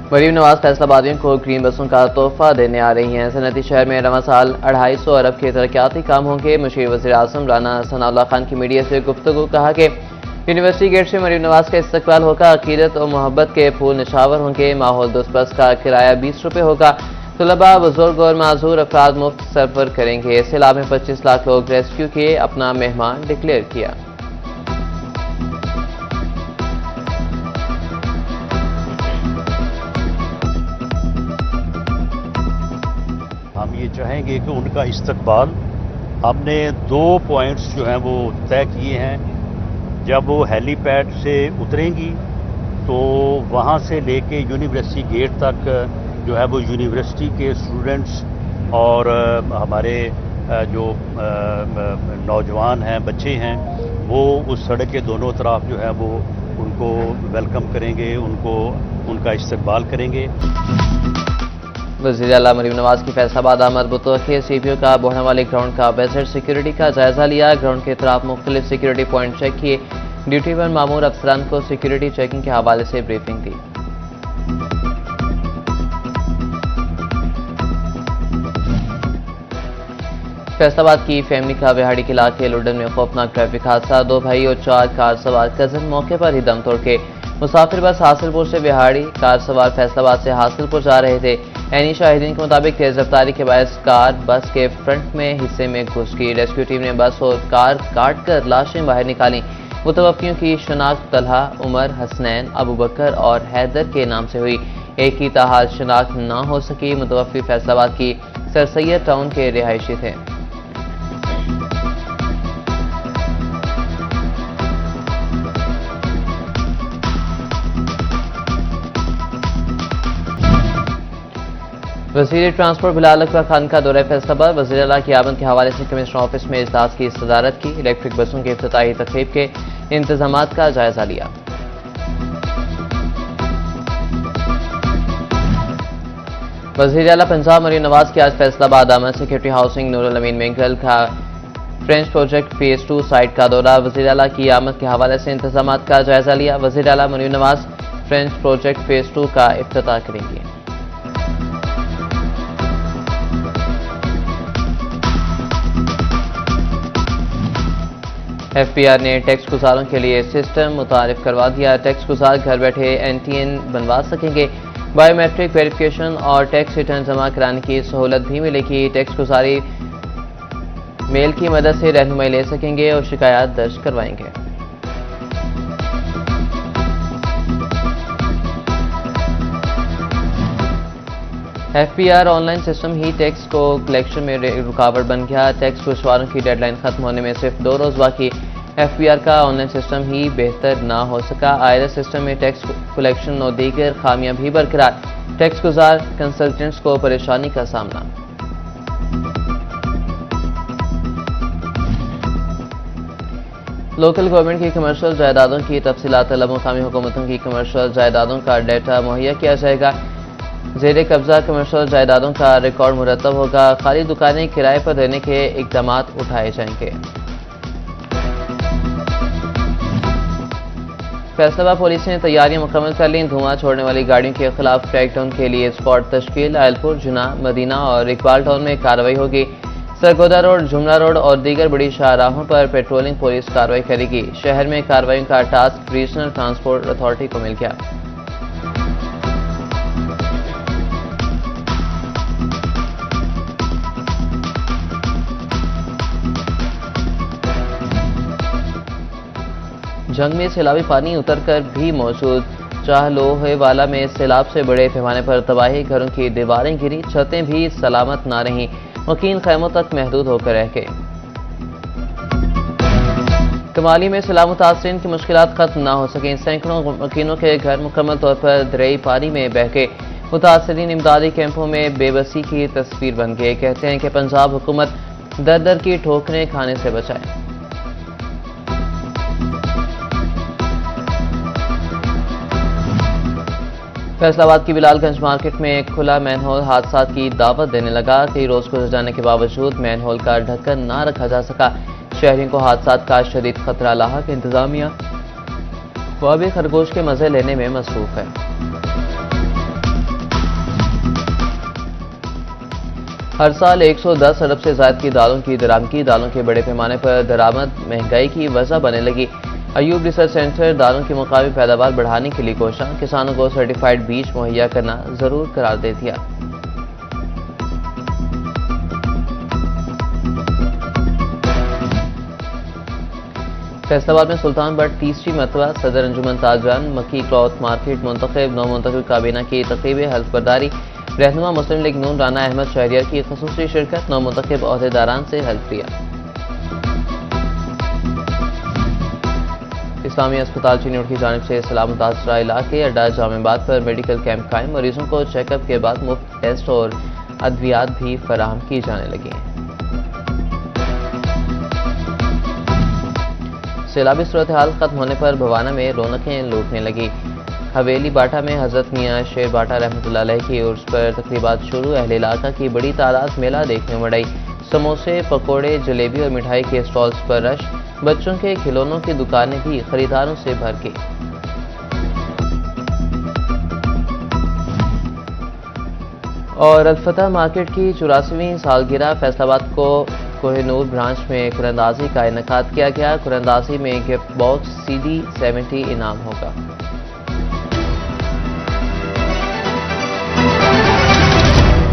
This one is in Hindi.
मरीम नवाज फैसलाबादियों को ग्रीन बसों का तोहफा देने आ रही हैं। सनती शहर में रवां साल 250 अरब के तरक्याती काम होंगे। मुशीर वज़ीर आज़म राना सनाउल्लाह खान की मीडिया से गुफ्तगू कहा कि यूनिवर्सिटी गेट से मरीम नवाज का इस्तकबाल होगा। अकीदत और मोहब्बत के फूल निशावर होंगे। माहौल दोस्त बस का किराया 20 रुपये होगा। तलबा, बुजुर्ग और माजूर अफराद मुफ्त सफर करेंगे। सैलाब में 25 लाख लोग रेस्क्यू के अपना मेहमान डिक्लेयर किया। हम ये चाहेंगे कि उनका इस्तकबाल, हमने 2 पॉइंट्स जो हैं वो तय किए हैं। जब वो हेलीपैड से उतरेंगी तो वहाँ से लेके यूनिवर्सिटी गेट तक जो है वो यूनिवर्सिटी के स्टूडेंट्स और हमारे जो नौजवान हैं, बच्चे हैं, वो उस सड़क के दोनों तरफ जो है वो उनको वेलकम करेंगे, उनका इस्तकबाल करेंगे। वज़ीर आला मरीम नवाज की फैसलाबाद आमद मुतवक्किल सीपीओ का बोहनावाली ग्राउंड का बेहतर सिक्योरिटी का जायजा लिया। ग्राउंड के तरफ मुख्तलिफ सिक्योरिटी पॉइंट चेक किए। ड्यूटी पर मामूर अफसरान को सिक्योरिटी चेकिंग के हवाले से ब्रीफिंग दी। फैसलाबाद की फैमिली का विहाड़ी के इलाके लुडन में खौफनाक ट्रैफिक हादसा। 2 भाई और 4 कार सवार कजन मौके पर ही दम तोड़ के मुसाफिर बस हासिलपुर से विहाड़ी, कार सवार फैसलाबाद से हासिलपुर जा रहे थे। ऐनी शाहिदीन के मुताबिक तेज रफ्तारी के बायस कार बस के फ्रंट में हिस्से में घुस गई। रेस्क्यू टीम ने बस और कार काट कर लाशें बाहर निकाली। मुतवक्कियों की शनाख्त तलहा, उमर, हसनैन, अबू बकर और हैदर के नाम से हुई। एक की ताहाल शनाख्त न हो सकी। मुतवक्की फैसलाबाद की सर सैयद टाउन के रिहायशी थे। वज़ीर ट्रांसपोर्ट बिलाल अकबर खान का दौरा फैसलाबाद। वज़ीर आला की आमद के हवाले से कमिश्नर ऑफिस में इजलास की सदारत की। इलेक्ट्रिक बसों के इफ्तिताही तक़रीब के इंतजामात का जायजा लिया। वज़ीर आला पंजाब मरीम नवाज की आज फैसलाबाद आमद। सेक्रेटरी हाउसिंग नूरुल अमीन मेंगल का फ्रेंच प्रोजेक्ट फेज 2 साइट का दौरा। वज़ीर आला की आमद के हवाले से इंतजामात का जायजा लिया। वज़ीर आला Maryam Nawaz French project phase 2 का इफ्तिताह करेंगे। एफपीआर ने टैक्स गुजारों के लिए सिस्टम मुतारिफ करवा दिया। टैक्स गुजार घर बैठे एनटीएन बनवा सकेंगे। बायोमेट्रिक वेरिफिकेशन और टैक्स रिटर्न जमा कराने की सहूलत भी मिलेगी। टैक्स गुजारी मेल की मदद से रहनुमाई ले सकेंगे और शिकायत दर्ज करवाएंगे। एफपीआर ऑनलाइन सिस्टम ही टैक्स को कलेक्शन में रुकावट बन गया। टैक्स गुजारों की डेडलाइन खत्म होने में सिर्फ 2 रोज बाकी। एफपीआर का ऑनलाइन सिस्टम ही बेहतर ना हो सका। आयरस सिस्टम में टैक्स कलेक्शन और दीगर खामियां भी बरकरार। टैक्स गुजार कंसल्टेंट्स को परेशानी का सामना। लोकल गवर्नमेंट की कमर्शियल जायदादों की तफसीलात तलब। मुकामी हुकूमतों की कमर्शियल जायदादों का डाटा मुहैया किया जाएगा। ज़ेरे कब्जा कमर्शियल जायदादों का रिकॉर्ड मुरतब होगा। खाली दुकानें किराए पर देने के इक़दाम उठाए जाएंगे। फैसलाबाद पुलिस ने तैयारियां मुकम्मल कर ली। धुआं छोड़ने वाली गाड़ियों के खिलाफ क्रैकडाउन के लिए स्पॉट तश्कील। आयलपुर, जुना, मदीना और इकबाल टाउन में कार्रवाई होगी। सरगोदा रोड, जुमला रोड और दीगर बड़ी शाहराहों पर पेट्रोलिंग पुलिस कार्रवाई करेगी। शहर में कार्रवाई का टास्क रीजनल ट्रांसपोर्ट अथॉरिटी को मिल गया। जंग में सैलाबी पानी उतरकर भी मौजूद। चाहलोहे वाला में सैलाब से बड़े पैमाने पर तबाही। घरों की दीवारें गिरी, छतें भी सलामत ना रहीं। मकीन खैमों तक महदूद होकर रह गए। कमाली में सैलाब मुतासरीन की मुश्किलात खत्म ना हो सकें। सैकड़ों मकीनों के घर मुकम्मल तौर पर दरियाई पानी में बह गए। मुतासरीन इमदादी कैंपों में बेबसी की तस्वीर बन गए। कहते हैं कि पंजाब हुकूमत दर दर की ठोकरें खाने से बचाए। फैसलाबाद की बिलालगंज मार्केट में एक खुला मैनहोल हादसा की दावत देने लगा। कई रोज गुजर जाने के बावजूद मैनहोल का ढक्कन ना रखा जा सका। शहरियों को हादसा का शदीद खतरा लाहक। इंतजामिया ख्वाब खरगोश के मजे लेने में मसरूफ है। हर साल 110 अरब से ज्यादा की दालों की दरामदगी दालों के बड़े पैमाने पर दरामद महंगाई की वजह बनने लगी। अयूब रिसर्च सेंटर दालों की मुकामी पैदावार बढ़ाने के लिए कोशिश किसानों को सर्टिफाइड बीज मुहैया करना जरूर करार दे दिया। फैसलाबाद में सुल्तान बट तीसरी मरतबा सदर अंजुमन ताजरान मक्की क्लॉथ मार्केट मुंतखब नौ मुंतखब काबीना की तकरीब हल्फ बर्दारी रहनुमा मुस्लिम लीग नून राना अहमद शहरियार की खसूसी शिरकत नौ मुंतखब अहदेदारान से हल्फ लिया। इस्लामी अस्पताल चिन्नौर की जानिब से सलाम मुतासरा इलाके अड्डा जामेबाद पर मेडिकल कैंप कायम, मरीजों को चेकअप के बाद मुफ्त टेस्ट और अद्वियात भी फराहम की जाने लगी हैं। सैलाबी सूरत हाल खत्म होने पर भवाना में रौनकें लूटने लगी। हवेली बाटा में हजरत मियाँ शेर बाटा रहमतुल्लाह अलैह की उर्स पर तकरीबात शुरू, अहले इलाका की बड़ी तादाद मेला देखने में आई। समोसे, पकोड़े, जलेबी और मिठाई के स्टॉल्स पर रश, बच्चों के खिलौनों की दुकानें भी खरीदारों से भर गई। और अलफतह मार्केट की 84वीं सालगिरह फैसलाबाद को कोहिनूर ब्रांच में कुरंदाजी का इनेकाद किया गया। कुरंदाजी में गिफ्ट बॉक्स CD 70 इनाम होगा।